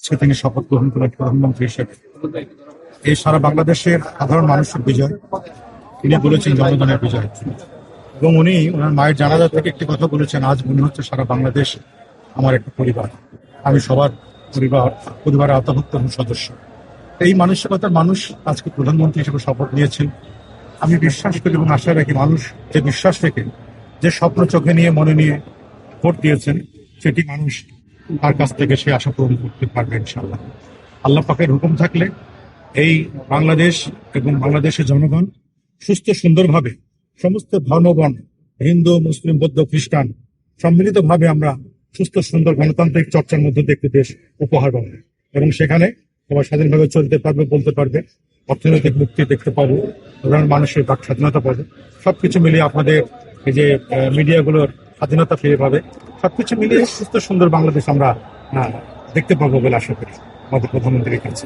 আজকে তিনি শপথ গ্রহণ করেন প্রধানমন্ত্রী হিসেবে। এই সারা বাংলাদেশের সাধারণ মানুষের বিজয়, তিনি বলেছেন জনগণের বিজয়। এবং উনি ওনার মায়ের জানাজা থেকে একটি কথা বলেছেন, আজ মনে হচ্ছে সারা বাংলাদেশ আমার একটা পরিবার, আমি সবার পরিবারের আওতাভুক্ত সদস্য। এই মানসিকতার মানুষ আজকে প্রধানমন্ত্রী হিসেবে শপথ নিয়েছেন। আমি বিশ্বাস করি এবং আশা রাখি মানুষ যে বিশ্বাস রেখে, যে স্বপ্ন চোখে নিয়ে মনে নিয়ে ভোট দিয়েছেন, সেটি মানুষ তার কাছ থেকে সে আশা পূরণ করতে পারবে ইনশাআল্লাহ। আল্লাহ পাকের হুকুম থাকলে এই বাংলাদেশ এবং বাংলাদেশের জনগণ সুস্থ সুন্দরভাবে সমস্ত ধর্মবর্ণ, হিন্দু, মুসলিম, বৌদ্ধ, খ্রিস্টান সম্মিলিতভাবে আমরা সুস্থ সুন্দর গণতান্ত্রিক চর্চার মধ্যে একটি দেশ উপহার পাবো এবং সেখানে সবাই স্বাধীনভাবে চলতে পারবে, বলতে পারবে, অর্থনৈতিক মুক্তি দেখতে পাবো, সাধারণ মানুষের বাক স্বাধীনতা পাবে। সবকিছু মিলিয়ে আপনাদের এই যে মিডিয়াগুলোর স্বাধীনতা ফিরে পাবে, সবকিছু মিলিয়ে সুস্থ সুন্দর বাংলাদেশ আমরা দেখতে পাবো বলে আশা করি আমাদের প্রধানমন্ত্রীর কাছে।